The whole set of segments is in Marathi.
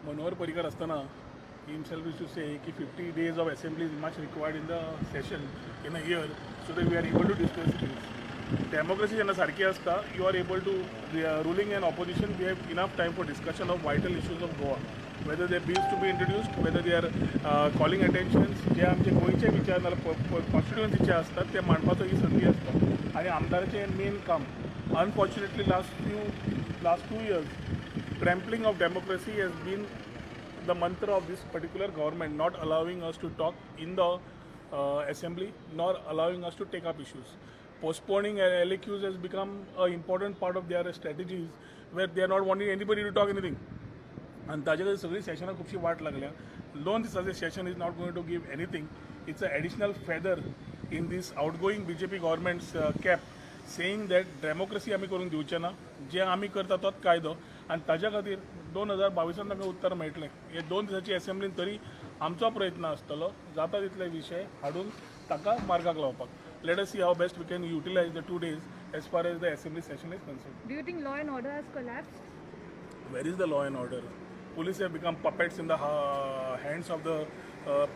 Manohar Parrikar asthana, he himself used to say that 50 days of assembly is much required in the session in a year so that we are able to discuss things. Democracy is sarki asta, you are able to, ruling and opposition, we have enough time for discussion of vital issues of Goa. Whether they are bills to be introduced, whether they are calling attentions, जे आमचे गोयचे विचार कॉन्स्टिट्युएन्सीचे असतात ते मांडपाचो ही संधी असता आणि आमदाराचे मेन काम unfortunately last 2 years trampling of democracy has been the mantra of this particular government, not allowing us to talk in the assembly, nor allowing us to take up issues. Postponing LAQs has become an important part of their strategies, where they are not wanting anybody to talk anything. आणि ताजे खातीर सगळी सेशनां खुबशी वाट लागल्या. 2 दिसांचे session is not going to give anything. It's a additional feather in this outgoing BJP government's cap, saying that democracy आमी करूंक दिवचे ना, जे आमी करता तोच कायदो. आनी ताज्या खातीर 2022 तांकां उत्तर मेळटलें. हे 2 दिसांची असेंब्लीन तरी आमचो प्रयत्न आसतलो जाता तितले विशय हाडून ताका मार्गाक लावपाक. Let us see how best we can utilise the 2 days as far as the assembly session is concerned. Do you think law and order has collapsed? Where is the law and order? Police have become puppets in the hands of the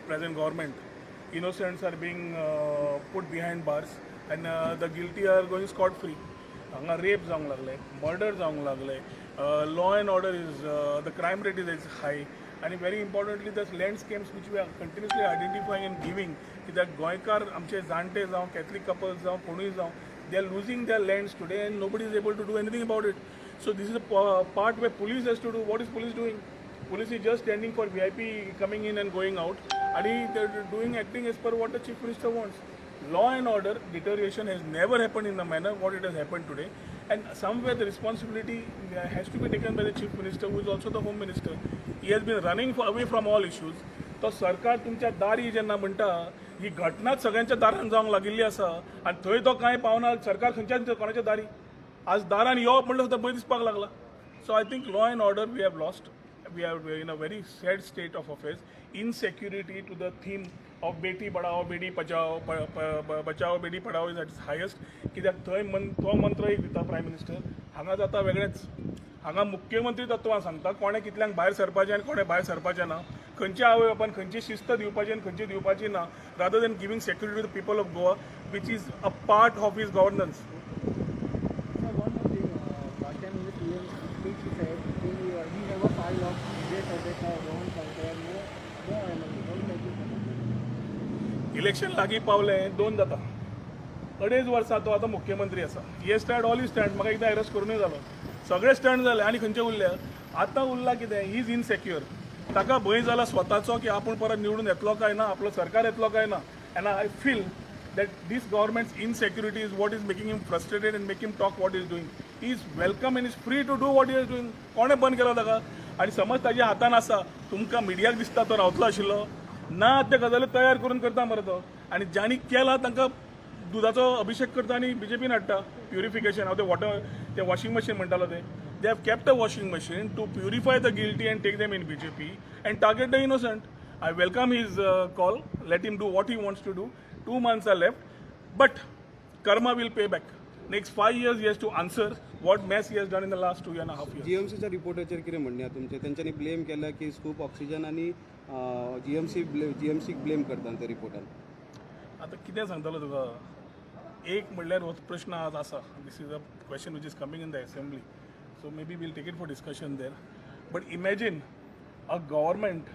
present government. Innocents are being put behind bars and the guilty are going scot-free. Hanga rape जावंक लागले, murder जावंक लागले. Law and order is, the crime rate is high. And very importantly, the land schemes which we are continuously identifying and giving, that गोंयकार आमचे जाणटे जावं Catholic couples जावं कोणूय जावं, they are losing their lands today and nobody is able to do anything about it. So this is a part where police has to do. What is police doing? Police is just standing for VIP coming in and going out, and they're acting as per what the chief minister wants. Law and order deterioration has never happened in the manner what it has happened today, and somewhere the responsibility has to be taken by the chief minister, who is also the home minister. He has been running away from all issues. तो सरकार तुमच्या दारी जेन्ना म्हणटा, ही घटनाच सगळ्यांच्या दारान जावंक लागिल्ली आसा आनी थंय तो कांय पावना. सरकार खंयच्याच कोणाच्या दारी आज दारान येवप म्हणल्यार सुद्दां भंय दिसपाक लागला. So I think law and order we have lost. We are in a very sad state of affairs. Insecurity to the theme of बेटी पढाओ बेटी बचाओ बेटी पढाओ इज एट इट्स हायस्ट. कित्याक थंय तो मंत्र एक दिता प्रायम मिनिस्टर, हांगा जाता वेगळेंच. हांगा मुख्यमंत्री तत्वां सांगता कोणे कितल्यांक भायर सरपाचें आनी कोणे भायर सरपाचें ना, खंयच्या आवय बापान खंयची शिस्त दिवपाची आनी खंयची दिवपाची ना, rather than giving security to the people of Goa, which is a part of his governance. Election लागीं पावलें 2 जाता, 2.5 वर्सां तो आतां मुख्यमंत्री आसा. हे स्टँड ऑल इज स्टँड, म्हाका एकदां अरेस्ट करूनय जालो. सगळे स्टँड जाले आनी खंयचे उरले? आतां उरला कितें? He is insecure. ताका भंय जाला स्वताचो की आपूण परत निवडून येतलो काय ना, आपलो सरकार येतलो काय ना. End I feel that this government's insecurity is what is making him frustrated and make him talk what he is doing. He is welcome and is free to do what he is doing. कोणे बंद केला ताका? आणि समज ताच्या हातान आसा, तुमकां मिडियाक दिसता तो रावतलो आशिल्लो ना, ते गजाली तयार करून करता मरे तो. आणि ज्यांनी केला तांकां दुधाचो अभिषेक करता आणि BJP हाडटा. प्युरिफिकेशन हांव ते वॉटर, ते वॉशिंग मशीन म्हणटालो ते. They have kept a washing machine to purify the guilty and take them in BJP and target the innocent. I welcome his call. Let him do what he wants to do. 2 months are left, but karma will pay back. Next 5 years he has to answer what mess he has done in the last 2.5 years. GMCच्या रिपोर्टाचेर कितें म्हणणें आहा तुमचें? तेंच्यांनी ब्लेम केला की स्कूप ऑक्सिजन आनी GMCक ब्लेम करता त्या रिपोर्टान. आता कितें सांगतलो तुका? एक म्हणल्यार हो प्रश्न आज आसा. This is a question which is coming in the assembly. So maybe we'll take it for discussion there. But imagine a government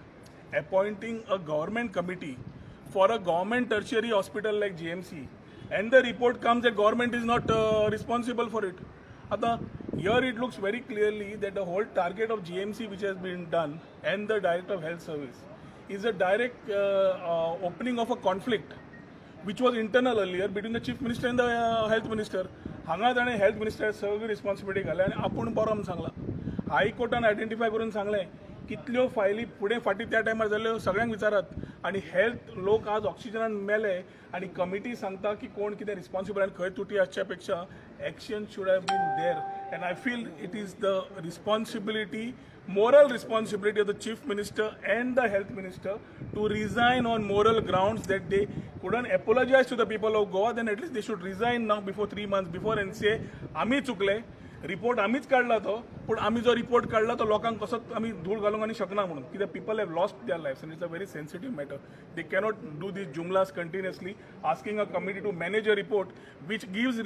appointing a government committee for a government tertiary hospital like GMC, and the report comes that government is not responsible for it. Here it looks very clearly that the whole target of GMC which has been done and the Director of Health Service is a direct opening of a conflict which was internal earlier between the Chief Minister and the Health Minister. हांगा ताणें हेल्थ मिनिस्टर सगळी रिस्पॉन्सिबिलिटी घाली आनी आपूण बरो म्हूण सांगला. हायकोर्टान आयडेंटिफाय करून सांगलें कितल्यो फायली फुडें फाटीं त्या टायमार जाल्यो सगळ्यांक विचारात. आनी हेल्थ लोक आज ऑक्सिजनान मेले आनी कमिटी सांगता की कोण कितें रिस्पॉन्सिबल आनी खंय तुटी आसच्या पेक्षा action should have been there. End I feel it is the responsibility, moral responsibility of the Chief Minister and the Health Minister to resign on moral grounds that they couldn't apologize to the people of Goa. Then at least they should resign now before 3 months before and say, आम्ही चुकले. रिपोर्ट आम्हीच काढला तो पण आम्ही जो रिपोर्ट काढला तो लोकांक कसोच आम्ही धूळ घालूंक आनी शकना म्हणून कित्याक people have lost their lifes and it's a very sensitive matter they cannot do this जुमलास continuously asking a committee to manage a report which gives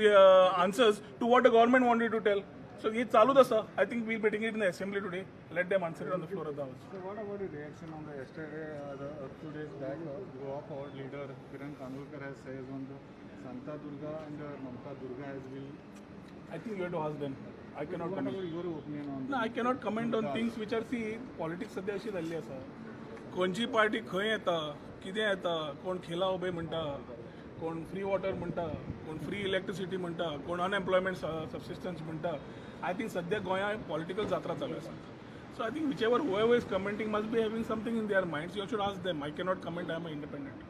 answers to what the government wanted to tell so हे चालूच आसा I think we meeting it in the assembly today let them answer it on the floor of the house So what about the reaction on the yesterday, 2 days back, Goa Forward leader Kiran Kandolkar has said on the Santa Durga and Mamta Durga as will. I think you have to ask them. I cannot What comment. about your opinion on? No, I cannot comment on things which are see politics सध्या अशी जाल्ली आसा खंयची पार्टी खंय येता कितें येता कोण खेला उबे म्हणटा कोण फ्री वॉटर म्हणटा कोण फ्री इलेक्ट्रिसिटी म्हणटा कोण अनएम्प्लॉयमेंट सबसिस्टन्स म्हणटा आय थिंक सध्या गोंयांत पॉलिटिकल जात्रा चालू आसा so I think whichever whoever is commenting must be having something in their minds you should ask them I cannot comment I am independent